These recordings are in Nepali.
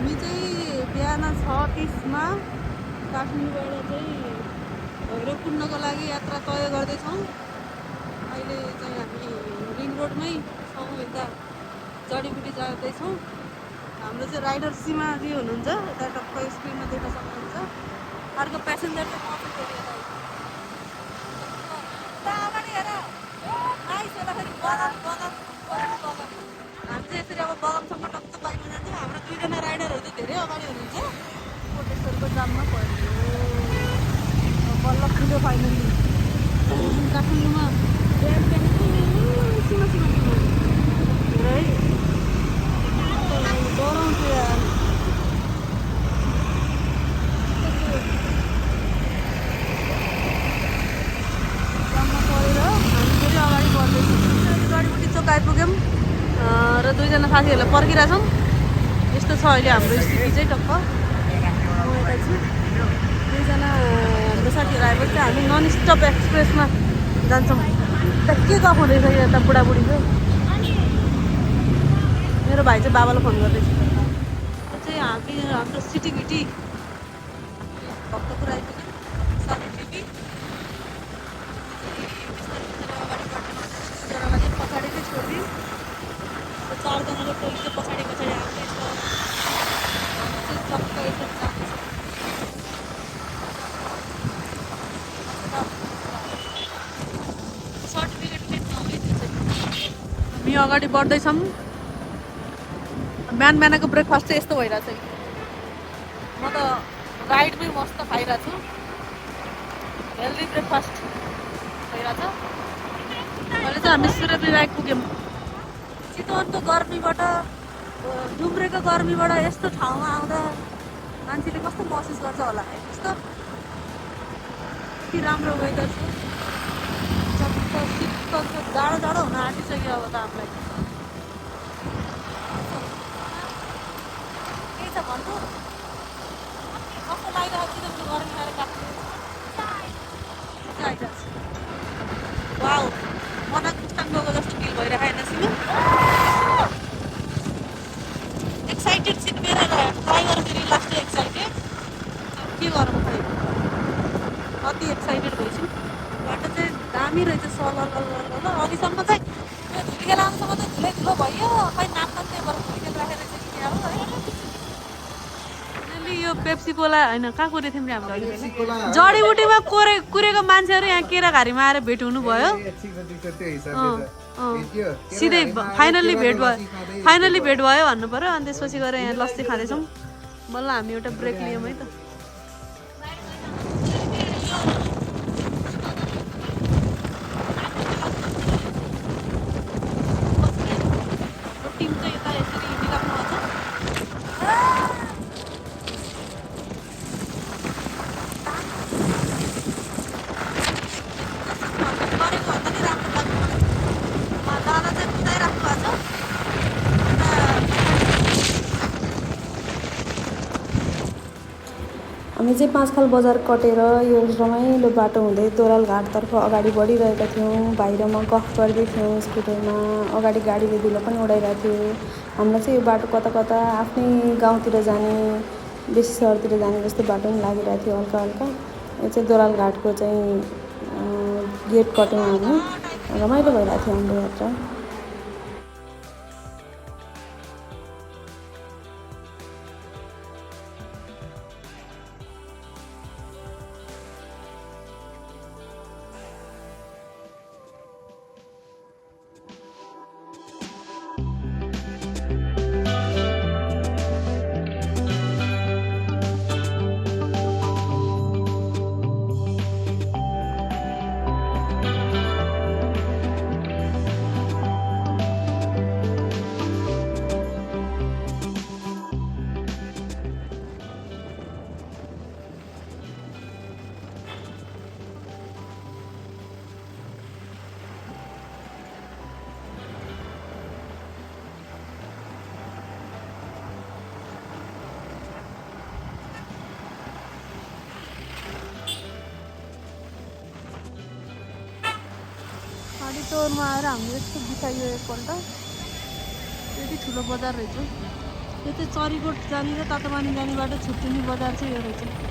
हामी चाहिँ बिहान 6:30 काठमाडौँबाट चाहिँ भैरवकुण्डको लागि यात्रा तय गर्दैछौँ। अहिले चाहिँ हामी रिङ रोडमै छौँ, यता जडीबुटी जाँदैछौँ। हाम्रो चाहिँ राइडर सीमाजी हुनुहुन्छ, यता टक्क स्क्रिनमा देख्न सक्नुहुन्छ। अर्को प्यासेन्जर चाहिँ म छु फेरि यता अगाडि हेर आइस हेर्दाखेरि बगान बगान बगान बगान। हामी चाहिँ यसरी अब बगानसम्म टक्क बाइकमा जान्छौँ। हाम्रो 2जना राइडरहरू चाहिँ धेरै अगाडि हुनुहुन्छ। कोटेश्वरको जाममा पर्यो बल्ल खुल्यो फाइनली काठमाडौँमा। बिहान बिहान सिमा सिमा सिमा धेरै डराउँछु यार। जाममा परेर हामी फेरि अगाडि बढ्दैछौँ। जडीबुटी चोक आइपुग्यौँ र 2जना साथीहरूलाई पर्खिरहेछौँ। यस्तो छ अहिले हाम्रो स्थिति चाहिँ टक्क। म यता छु, 2जना हाम्रो साथीहरू आएपछि हामी नन स्टप एक्सप्रेसमा जान्छौँ। के गफ हुँदैछ यता बुढाबुढीको? मेरो भाइ चाहिँ बाबालाई फोन गर्दैछ। यो चाहिँ हाम्रो सिटिभिटी भक्तपुर आइपुग्यौँ। साथी टिभी अगाडि पछाडि चाहिँ छोडिदिउँ। 4जनाको टोली चाहिँ पछाडि पछाडि आउँदैछ। टक्क यसरी जाँदैछ। सर्टिफिकेट लेख्नु है त्यो चाहिँ। हामी अगाडि बढ्दैछौँ। बिहान बिहानको ब्रेकफास्ट चाहिँ यस्तो भइरहेछ कि म त राइडमै मस्त खाइरहेको छु। हेल्दी ब्रेकफास्ट भइरहेछ। अहिले चाहिँ हामी सूर्यपीर आइपुग्यौँ। चितवनको गर्मीबाट डुम्रेको गर्मीबाट यस्तो ठाउँमा आउँदा मान्छेले कस्तो महसुस गर्छ होला है। कस्तो कति राम्रो वेदर छ। चक्क शीतल छ। जाडो जाडो हुन आँटिसक्यो अब त हामीलाई। केही छ भन्नु? कस्तो लागिरहेको चितवनको गर्मी खाएर काट्नु आइरहेको छ। वाउ, मनाङ मुस्ताङ गएको जस्तो फिल भइरहेको होइन सिलु? एक्साइटेड छु मेरो ड्राइभर फेरि लास्ट एक्साइटेड। के गरौँ खै, अति एक्साइटेड भइछु। बाटो चाहिँ दामी रहेछ सलल। अघिसम्म चाहिँ यो धुलिखेल आउनुसम्म चाहिँ धुलै धुलो भयो। खै नाप्न त्यही भएर धुलिखेल राखेर चाहिँ क्या हो है। यो पेप्सी कोला होइन, कहाँ कुरेको थियौँ हाम्रो जडीबुटीमा कुरेको मान्छेहरू यहाँ केराघारीमा आएर भेट हुनुभयो। सिधै फाइनल्ली भेट भयो भन्नु पऱ्यो। अनि त्यसपछि गएर यहाँ लस्सी खाँदैछौँ। बल्ल हामी एउटा ब्रेक लियौँ है त। टिम चाहिँ यता यसरी मिलाउनु पर्छ। हामी चाहिँ पाँचखाल बजार कटेर यो रमाइलो बाटो हुँदै तोराल घाटतर्फ अगाडि बढिरहेका थियौँ। बाहिरमा गफ गर्दै थियौँ स्कुटरमा। अगाडि गाडीले धुलो पनि उडाइरहेको थियो। हामीलाई चाहिँ यो बाटो कता कता आफ्नै गाउँतिर जाने, बेसी सहरतिर जाने जस्तो बाटो पनि लागिरहेको थियो हल्का हल्का। यो चाहिँ तोराल घाटको चाहिँ गेट कट्यौँ हामी। रमाइलो भइरहेको थियो हाम्रो यात्रा। टोरमा आएर हामीले यस्तो बिसाइयो एकपल्ट। त्यति ठुलो बजार रहेछ। यो चाहिँ चरीकोट जाने र तातोपानी जाने बाटो छुट्टिने बजार चाहिँ यो रहेछ।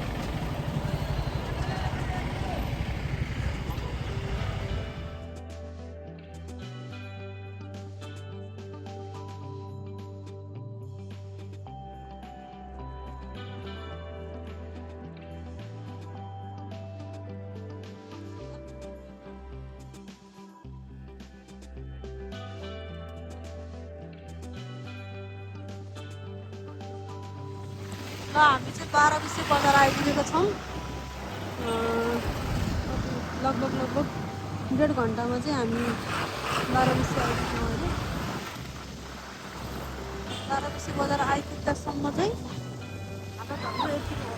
ल हामी चाहिँ 12 बजार आइपुगेका छौँ। लगभग 1.5 घन्टामा चाहिँ हामी 12 आइपुग्छौँ होइन। 12 बजार आइपुग्दासम्म चाहिँ हाम्रो यति हो।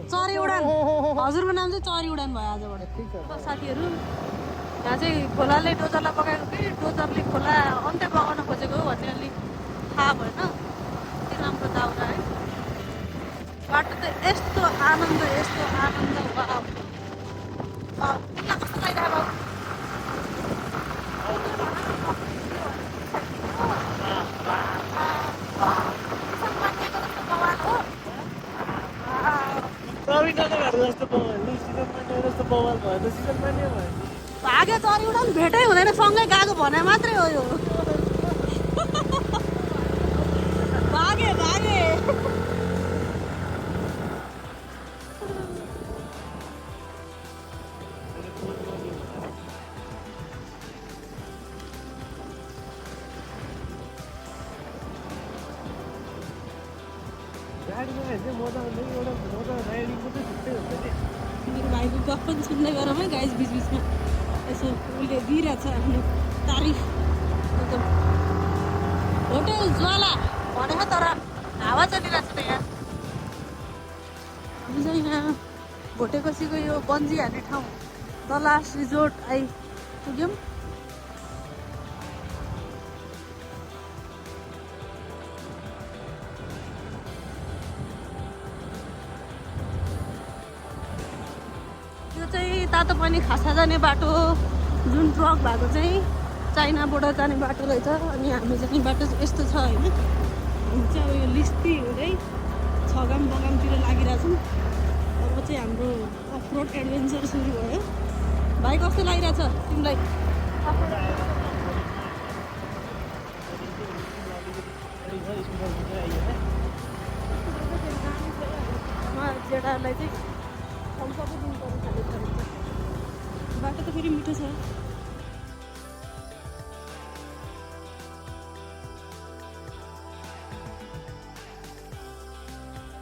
चरी उडान, हजुरको नाम चाहिँ चरी उडान भयो आजबाट। साथीहरू यहाँ चाहिँ खोलाले डोजरलाई पकाएको कि डोजरले खोला अन्त्य बगाउन खोजेको हो भन्ने अलिक थाहा भएन। यति राम्रो दाउरा है, बाटो त यस्तो आनन्द कस्तो लागिरहेको भाग्यो चरी उडान भेटै हुँदैन, सँगै गएको भने मात्रै हो यो। भागे मेरो भाइको गफ पनि सुन्दै गरौँ है गाइस। बिचमा यसो उसले दिइरहेछ आफ्नो तारिफ। एकदम होटल ज्वाला भनेको तर हावा चलिरहेछ त यहाँ। हामी चाहिँ यहाँ भोटेकोसीको यो बन्जी हान्ने ठाउँ द लास्ट रिजोर्ट आइपुग्यौँ। यो चाहिँ तातोपानी खासा जाने बाटो, जुन ट्रक भएको चाहिँ चाइनाबाट जाने बाटो रहेछ। अनि हामी जाने बाटो चाहिँ यस्तो छ होइन। हामी चाहिँ अब यो लिस्ती हुँदै छगाम बगामतिर लागिरहेछौँ। अब चाहिँ हाम्रो अफ रोड एडभेन्चर सुरु भयो। भाइ कस्तो लागिरहेछ तिमीलाई? जेठाहरूलाई चाहिँ थम्सअपै दिनु पर्यो खाली। बाटो त फेरि मिठो छ।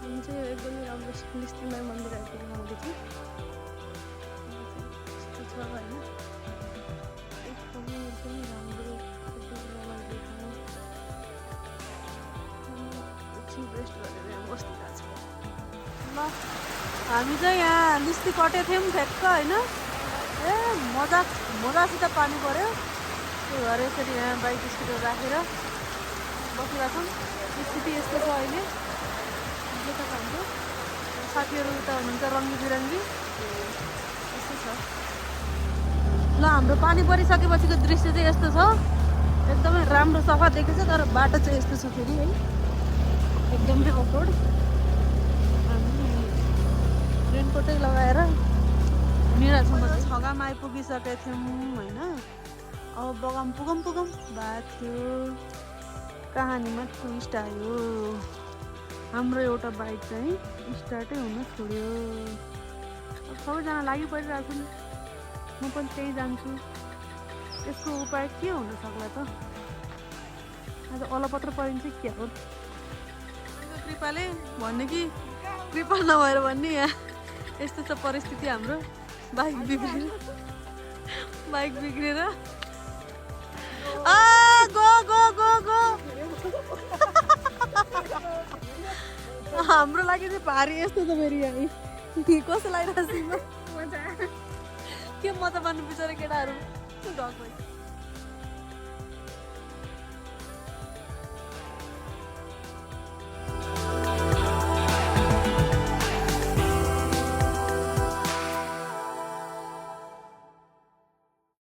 हामी चाहिँ एकदमै राम्रो लिस्टिङमा मन्दिर आइपुग्यौँ। अहिले चाहिँ यस्तो छ होइन, एकदमै राम्रो एकछिन रेस्ट गरेर यहाँ बसिरहेको छ। ल हामी चाहिँ यहाँ लिस्टी कटेको थियौँ ठ्याक्क होइन। ए मजासित पानी पऱ्यो, त्यही भएर यसरी यहाँ बाइक स्कुटर राखेर बसिरहेछौँ। स्थिति यस्तो छ अहिले। हाम्रो साथीहरू उता हुनुहुन्छ रङ्गी बिरङ्गी, यस्तो छ। ल हाम्रो पानी परिसकेपछिको दृश्य चाहिँ यस्तो छ। एकदमै राम्रो सफा देखेछ, तर बाटो चाहिँ यस्तो छ फेरि है, एकदमै अफरोड। रेनकोटै लगाएर हिँडिरहेछौँ। छगाम आइपुगिसकेको थियौँ होइन। अब बगाम पुगम भएको थियो। कहानीमा ट्विस्ट आयो। हाम्रो एउटा बाइक चाहिँ स्टार्टै हुन छोड्यो। अब सबैजना लागि परिरहेको छु नि, म पनि त्यही जान्छु। यसको उपाय के हुनसक्ला त? आज अलपत्र परिन्छ के हो? कृपाले भन्ने कि कृपा नभएर भन्ने यहाँ यस्तो छ परिस्थिति हाम्रो। बाइक बिग्रेर गो गो गो गो हाम्रो लागि चाहिँ भारी यस्तो त फेरि यहाँ कस्तो लागिरहेको छ? के मजा मान्नु बिचरा केटाहरू ढक भयो।